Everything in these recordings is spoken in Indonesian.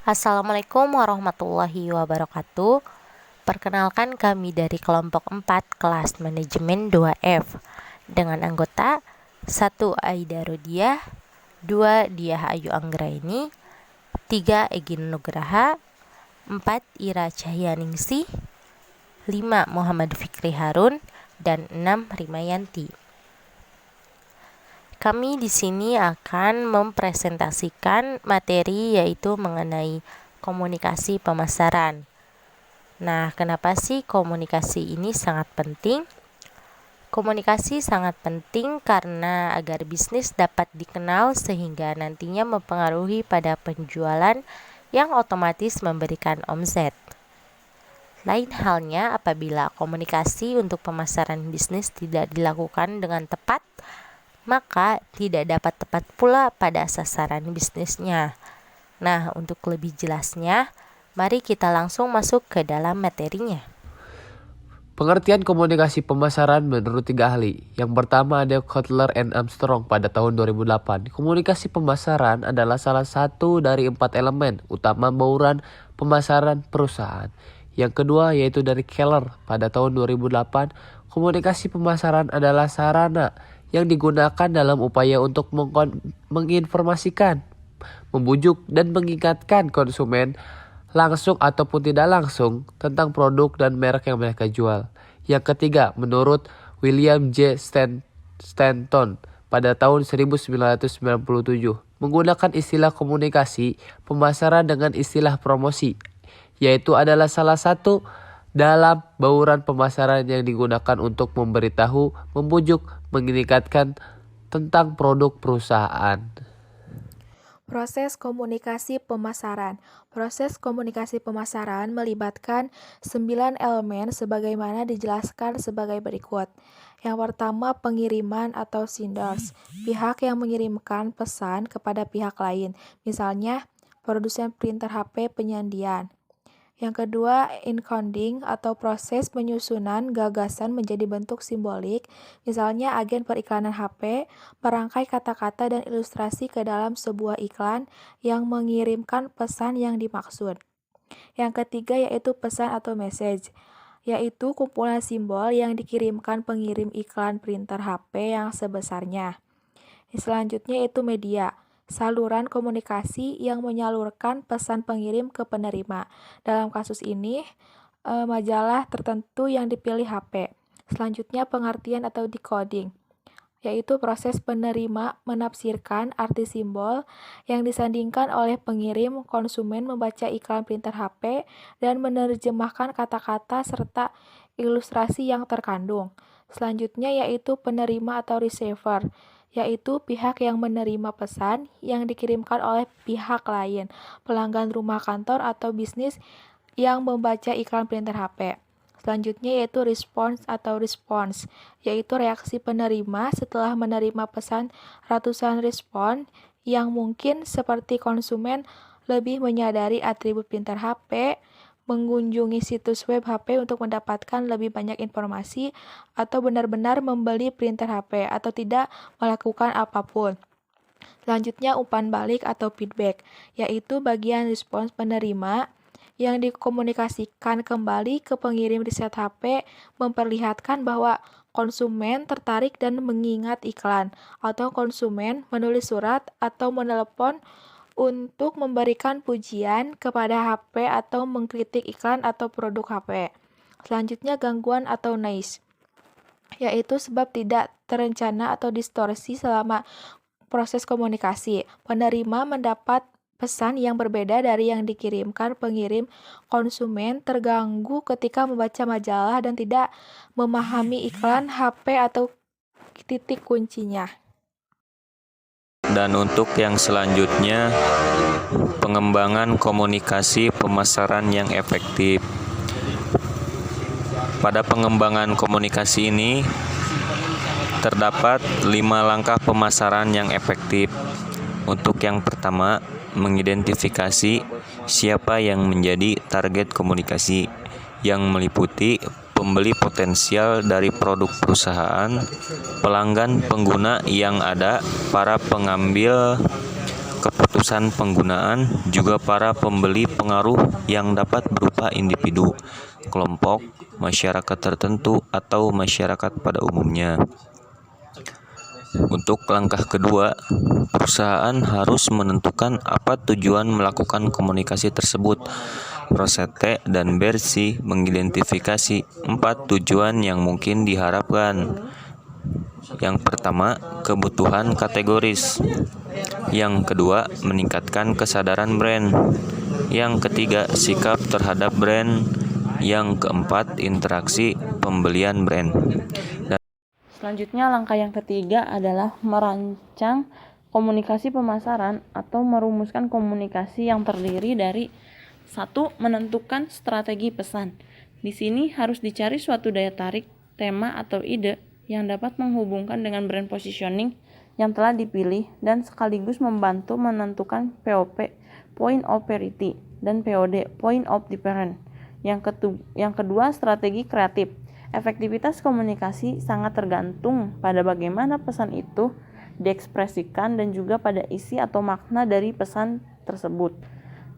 Assalamualaikum warahmatullahi wabarakatuh. Perkenalkan kami dari kelompok 4 kelas manajemen 2F dengan anggota 1 Aida Rodiah, 2 Diah Ayu Anggraini, 3 Egin Nugraha, 4 Ira Cahyaningsih, 5 Muhammad Fikri Harun, dan 6 Rimayanti. Kami di sini akan mempresentasikan materi yaitu mengenai komunikasi pemasaran. Nah, kenapa sih komunikasi ini sangat penting? Komunikasi sangat penting karena agar bisnis dapat dikenal sehingga nantinya mempengaruhi pada penjualan yang otomatis memberikan omset. Lain halnya apabila komunikasi untuk pemasaran bisnis tidak dilakukan dengan tepat, maka tidak dapat tepat pula pada sasaran bisnisnya. Nah, untuk lebih jelasnya, mari kita langsung masuk ke dalam materinya. Pengertian komunikasi pemasaran menurut 3 ahli. Yang pertama ada Kotler and Armstrong pada tahun 2008. Komunikasi pemasaran adalah salah satu dari 4 elemen utama bauran pemasaran perusahaan. Yang kedua yaitu dari Keller pada tahun 2008. Komunikasi pemasaran adalah sarana yang digunakan dalam upaya untuk menginformasikan, membujuk, dan mengingatkan konsumen langsung ataupun tidak langsung tentang produk dan merek yang mereka jual. Yang ketiga, menurut William J. Stanton pada tahun 1997, menggunakan istilah komunikasi pemasaran dengan istilah promosi, yaitu adalah salah satu dalam bauran pemasaran yang digunakan untuk memberitahu, membujuk, mengingatkan tentang produk perusahaan. Proses komunikasi pemasaran. Proses komunikasi pemasaran melibatkan 9 elemen sebagaimana dijelaskan sebagai berikut. Yang pertama, pengiriman atau senders. Pihak yang mengirimkan pesan kepada pihak lain. Misalnya, produsen printer HP penyandian. Yang kedua, encoding atau proses penyusunan gagasan menjadi bentuk simbolik, misalnya agen periklanan HP, merangkai kata-kata dan ilustrasi ke dalam sebuah iklan yang mengirimkan pesan yang dimaksud. Yang ketiga yaitu pesan atau message, yaitu kumpulan simbol yang dikirimkan pengirim iklan printer HP yang sebesarnya. Selanjutnya yaitu media, saluran komunikasi yang menyalurkan pesan pengirim ke penerima. Dalam kasus ini, majalah tertentu yang dipilih HP. Selanjutnya pengertian atau decoding, yaitu proses penerima menafsirkan arti simbol yang disandingkan oleh pengirim. Konsumen membaca iklan printer HP dan menerjemahkan kata-kata serta ilustrasi yang terkandung. Selanjutnya yaitu penerima atau receiver, yaitu pihak yang menerima pesan yang dikirimkan oleh pihak lain, pelanggan rumah kantor atau bisnis yang membaca iklan printer HP. Selanjutnya yaitu response atau response, yaitu reaksi penerima setelah menerima pesan. Ratusan respon yang mungkin seperti konsumen lebih menyadari atribut printer HP, mengunjungi situs web HP untuk mendapatkan lebih banyak informasi, atau benar-benar membeli printer HP, atau tidak melakukan apapun. Selanjutnya umpan balik atau feedback, yaitu bagian respons penerima yang dikomunikasikan kembali ke pengirim riset HP, memperlihatkan bahwa konsumen tertarik dan mengingat iklan, atau konsumen menulis surat atau menelepon untuk memberikan pujian kepada HP atau mengkritik iklan atau produk HP. Selanjutnya gangguan atau noise, yaitu sebab tidak terencana atau distorsi selama proses komunikasi. Penerima mendapat pesan yang berbeda dari yang dikirimkan pengirim. Konsumen terganggu ketika membaca majalah dan tidak memahami iklan HP atau titik kuncinya. Dan untuk yang selanjutnya, pengembangan komunikasi pemasaran yang efektif. Pada pengembangan komunikasi ini, terdapat 5 langkah pemasaran yang efektif. Untuk yang pertama, mengidentifikasi siapa yang menjadi target komunikasi, yang meliputi pembeli potensial dari produk perusahaan, pelanggan pengguna yang ada, para pengambil keputusan penggunaan, juga para pembeli pengaruh yang dapat berupa individu, kelompok, masyarakat tertentu, atau masyarakat pada umumnya. Untuk langkah kedua, perusahaan harus menentukan apa tujuan melakukan komunikasi tersebut. Rosette dan Bercy mengidentifikasi 4 tujuan yang mungkin diharapkan. Yang pertama, kebutuhan kategoris. Yang kedua, meningkatkan kesadaran brand. Yang ketiga, sikap terhadap brand. Yang keempat, interaksi pembelian brand. Selanjutnya, langkah yang ketiga adalah merancang komunikasi pemasaran atau merumuskan komunikasi yang terdiri dari 1. Menentukan strategi pesan. Di sini harus dicari suatu daya tarik, tema atau ide yang dapat menghubungkan dengan brand positioning yang telah dipilih dan sekaligus membantu menentukan POP, Point of Parity, dan POD, Point of Difference. Yang kedua, strategi kreatif. Efektivitas komunikasi sangat tergantung pada bagaimana pesan itu diekspresikan dan juga pada isi atau makna dari pesan tersebut.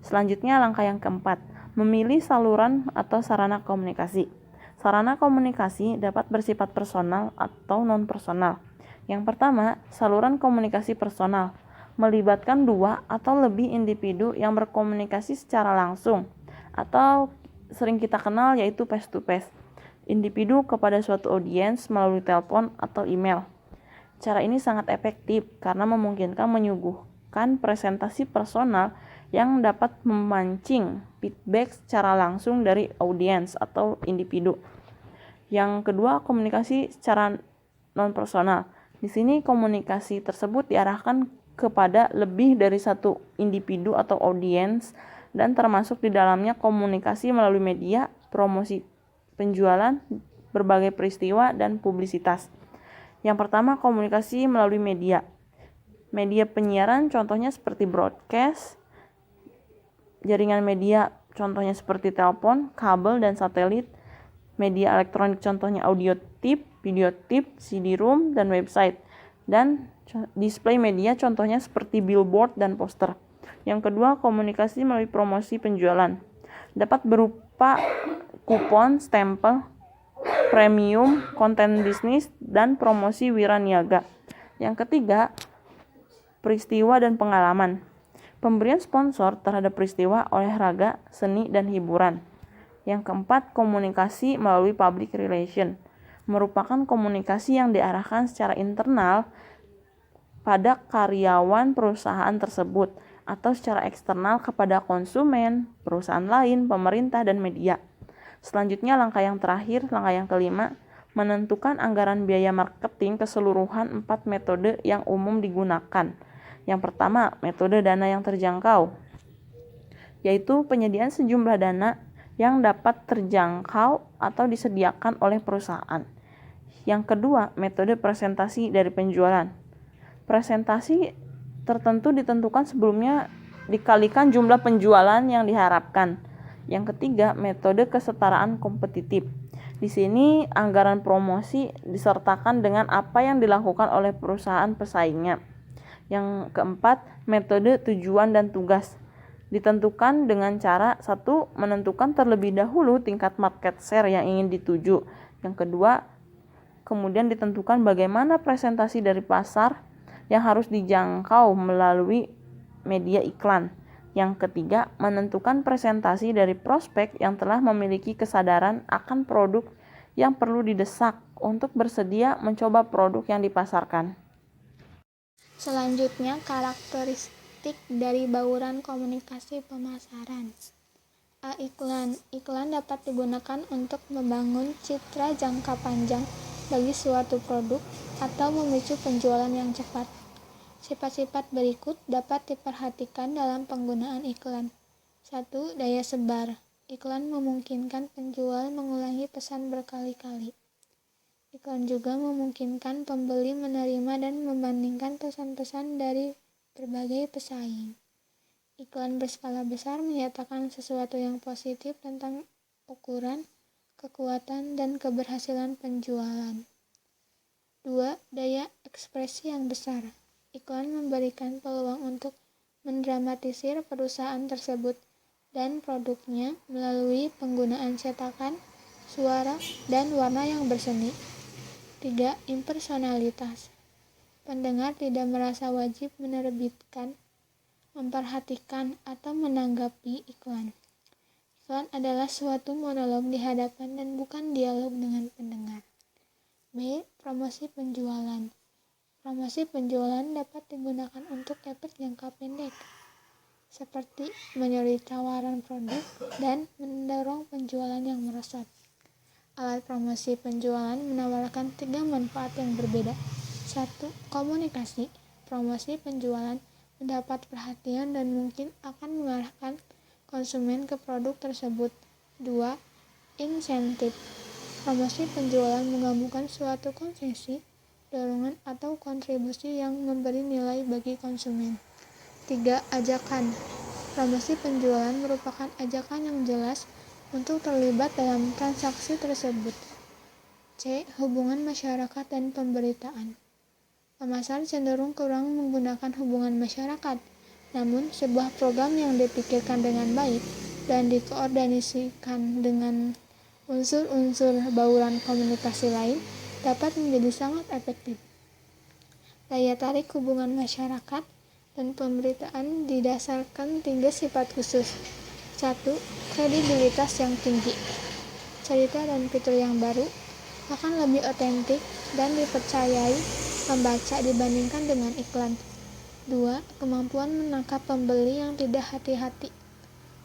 Selanjutnya, langkah yang keempat, memilih saluran atau sarana komunikasi. Sarana komunikasi dapat bersifat personal atau non-personal. Yang pertama, saluran komunikasi personal, melibatkan 2 atau lebih individu yang berkomunikasi secara langsung, atau sering kita kenal yaitu face-to-face. Individu kepada suatu audiens melalui telepon atau email. Cara ini sangat efektif karena memungkinkan menyuguhkan presentasi personal yang dapat memancing feedback secara langsung dari audiens atau individu. Yang kedua, komunikasi secara non-personal. Di sini komunikasi tersebut diarahkan kepada lebih dari satu individu atau audiens dan termasuk di dalamnya komunikasi melalui media, promosi penjualan, berbagai peristiwa, dan publisitas. Yang pertama, komunikasi melalui media. Media penyiaran contohnya seperti broadcast, jaringan media contohnya seperti telepon, kabel, dan satelit, media elektronik contohnya audio tip, video tip, CD-ROM, dan website, dan display media contohnya seperti billboard dan poster. Yang kedua, komunikasi melalui promosi penjualan. Dapat berupa kupon, stempel, premium, konten bisnis, dan promosi wiraniaga. Yang ketiga, peristiwa dan pengalaman. Pemberian sponsor terhadap peristiwa olahraga, seni, dan hiburan. Yang keempat, komunikasi melalui public relation. Merupakan komunikasi yang diarahkan secara internal pada karyawan perusahaan tersebut atau secara eksternal kepada konsumen, perusahaan lain, pemerintah, dan media. Selanjutnya, langkah yang terakhir, langkah yang kelima, menentukan anggaran biaya marketing keseluruhan 4 metode yang umum digunakan. Yang pertama, metode dana yang terjangkau, yaitu penyediaan sejumlah dana yang dapat terjangkau atau disediakan oleh perusahaan. Yang kedua, metode presentasi dari penjualan. Presentasi tertentu ditentukan sebelumnya dikalikan jumlah penjualan yang diharapkan. Yang ketiga, metode kesetaraan kompetitif. Di sini anggaran promosi disertakan dengan apa yang dilakukan oleh perusahaan pesaingnya. Yang keempat, metode tujuan dan tugas. Ditentukan dengan cara 1. Menentukan terlebih dahulu tingkat market share yang ingin dituju. Yang kedua, kemudian ditentukan bagaimana presentasi dari pasar yang harus dijangkau melalui media iklan. Yang ketiga, menentukan presentasi dari prospek yang telah memiliki kesadaran akan produk yang perlu didesak untuk bersedia mencoba produk yang dipasarkan. Selanjutnya, karakteristik dari bauran komunikasi pemasaran. A. Iklan. Iklan dapat digunakan untuk membangun citra jangka panjang bagi suatu produk atau memicu penjualan yang cepat. Sifat-sifat berikut dapat diperhatikan dalam penggunaan iklan. 1. Daya sebar. Iklan memungkinkan penjual mengulangi pesan berkali-kali. Iklan juga memungkinkan pembeli menerima dan membandingkan pesan-pesan dari berbagai pesaing. Iklan berskala besar menyatakan sesuatu yang positif tentang ukuran, kekuatan, dan keberhasilan penjualan. 2. Daya ekspresi yang besar. Iklan memberikan peluang untuk mendramatisir perusahaan tersebut dan produknya melalui penggunaan cetakan, suara, dan warna yang berseni. 3. Impersonalitas. Pendengar tidak merasa wajib menerbitkan, memperhatikan, atau menanggapi iklan. Iklan adalah suatu monolog di hadapan dan bukan dialog dengan pendengar. B. Promosi penjualan. Promosi penjualan dapat digunakan untuk efek jangka pendek, seperti menyulut tawaran produk dan mendorong penjualan yang merosot. Alat promosi penjualan menawarkan 3 manfaat yang berbeda. 1. Komunikasi. Promosi penjualan mendapat perhatian dan mungkin akan mengarahkan konsumen ke produk tersebut. 2. Insentif. Promosi penjualan menggabungkan suatu konsesi, dorongan, atau kontribusi yang memberi nilai bagi konsumen. 3. Ajakan. Promosi penjualan merupakan ajakan yang jelas untuk terlibat dalam transaksi tersebut. C. Hubungan masyarakat dan pemberitaan. Pemasar cenderung kurang menggunakan hubungan masyarakat, namun sebuah program yang dipikirkan dengan baik dan dikoordinasikan dengan unsur-unsur bauran komunikasi lain dapat menjadi sangat efektif. Daya tarik hubungan masyarakat dan pemberitaan didasarkan 3 sifat khusus. 1. Kredibilitas yang tinggi. Cerita dan fitur yang baru akan lebih otentik dan dipercayai pembaca dibandingkan dengan iklan. 2. Kemampuan menangkap pembeli yang tidak hati-hati.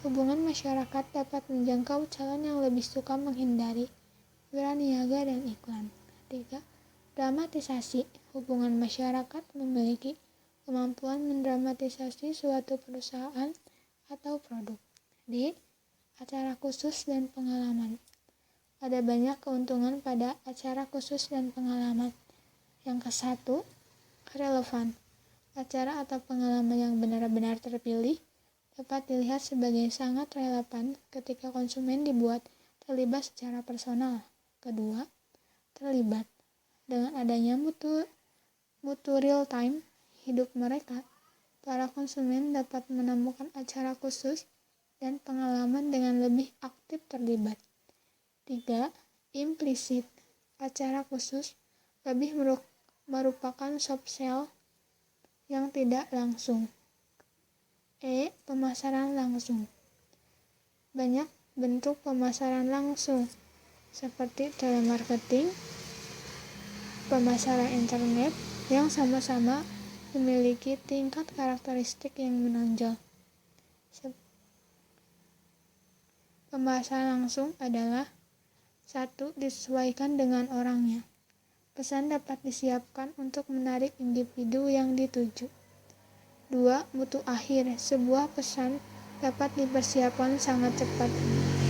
Hubungan masyarakat dapat menjangkau calon yang lebih suka menghindari wiraniaga dan iklan. 3. Dramatisasi. Hubungan masyarakat memiliki kemampuan mendramatisasi suatu perusahaan atau produk. D. Acara khusus dan pengalaman. Ada banyak keuntungan pada acara khusus dan pengalaman. Yang ke-1, relevan. Acara atau pengalaman yang benar-benar terpilih dapat dilihat sebagai sangat relevan ketika konsumen dibuat terlibat secara personal. Kedua, terlibat. Dengan adanya mutu real time hidup mereka, para konsumen dapat menemukan acara khusus dan pengalaman dengan lebih aktif terlibat. 3. Implisit. Acara khusus lebih merupakan soft sell yang tidak langsung. E. Pemasaran langsung. Banyak bentuk pemasaran langsung, seperti telemarketing, pemasaran internet, yang sama-sama memiliki tingkat karakteristik yang menonjol. Pemasaran langsung adalah 1. Disesuaikan dengan orangnya. Pesan dapat disiapkan untuk menarik individu yang dituju. 2. Mutu akhir. Sebuah pesan dapat dipersiapkan sangat cepat.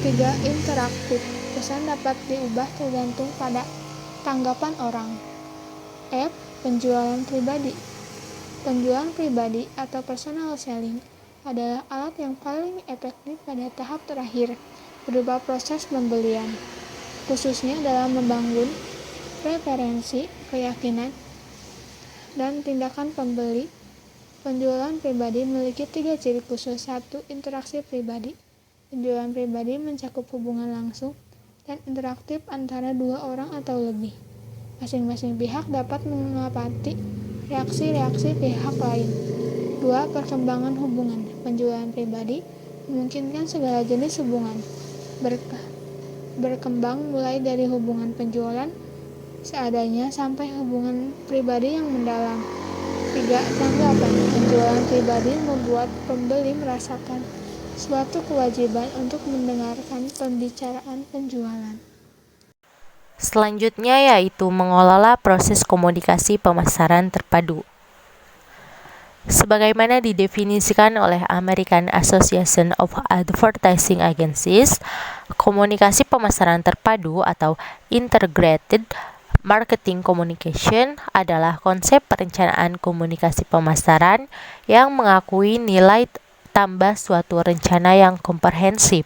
3. Interaktif. Pesan dapat diubah tergantung pada tanggapan orang. F. Penjualan pribadi. Penjualan pribadi atau personal selling adalah alat yang paling efektif pada tahap terakhir berupa proses pembelian, khususnya dalam membangun preferensi, keyakinan, dan tindakan pembeli. Penjualan pribadi memiliki 3 ciri khusus. 1. Interaksi pribadi. Penjualan pribadi mencakup hubungan langsung dan interaktif antara 2 orang atau lebih. Masing-masing pihak dapat mengamati reaksi-reaksi pihak lain. 2. Perkembangan hubungan. Penjualan pribadi memungkinkan segala jenis hubungan berkembang mulai dari hubungan penjualan seadanya sampai hubungan pribadi yang mendalam. 3. Tanggapan. Penjualan pribadi membuat pembeli merasakan suatu kewajiban untuk mendengarkan pembicaraan penjualan. Selanjutnya yaitu mengelola proses komunikasi pemasaran terpadu. Sebagaimana didefinisikan oleh American Association of Advertising Agencies, komunikasi pemasaran terpadu atau Integrated Marketing Communication adalah konsep perencanaan komunikasi pemasaran yang mengakui nilai tambah suatu rencana yang komprehensif.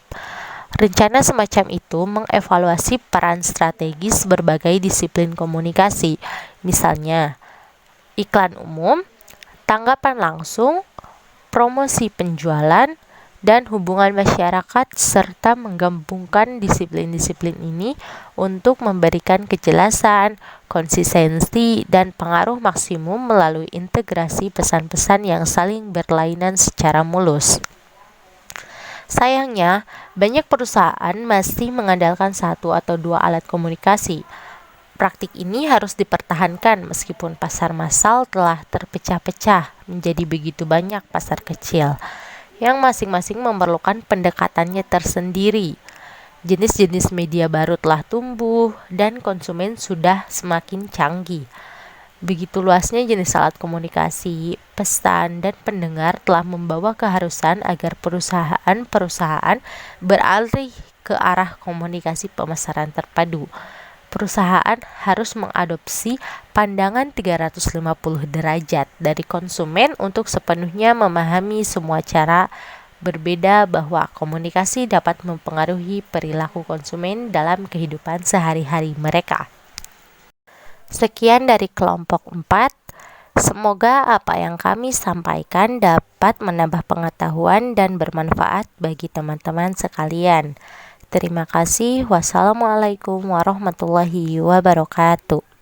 Rencana semacam itu mengevaluasi peran strategis berbagai disiplin komunikasi, misalnya iklan umum, tanggapan langsung, promosi penjualan, dan hubungan masyarakat, serta menggabungkan disiplin-disiplin ini untuk memberikan kejelasan, konsistensi, dan pengaruh maksimum melalui integrasi pesan-pesan yang saling berlainan secara mulus. Sayangnya, banyak perusahaan masih mengandalkan satu atau dua alat komunikasi. Praktik ini harus dipertahankan meskipun pasar massal telah terpecah-pecah menjadi begitu banyak pasar kecil, yang masing-masing memerlukan pendekatannya tersendiri. Jenis-jenis media baru telah tumbuh dan konsumen sudah semakin canggih. Begitu luasnya jenis alat komunikasi, pesan, dan pendengar telah membawa keharusan agar perusahaan-perusahaan beralih ke arah komunikasi pemasaran terpadu. Perusahaan harus mengadopsi pandangan 350 derajat dari konsumen untuk sepenuhnya memahami semua cara berbeda bahwa komunikasi dapat mempengaruhi perilaku konsumen dalam kehidupan sehari-hari mereka. Sekian dari kelompok 4. Semoga apa yang kami sampaikan dapat menambah pengetahuan dan bermanfaat bagi teman-teman sekalian. Terima kasih. Wassalamualaikum warahmatullahi wabarakatuh.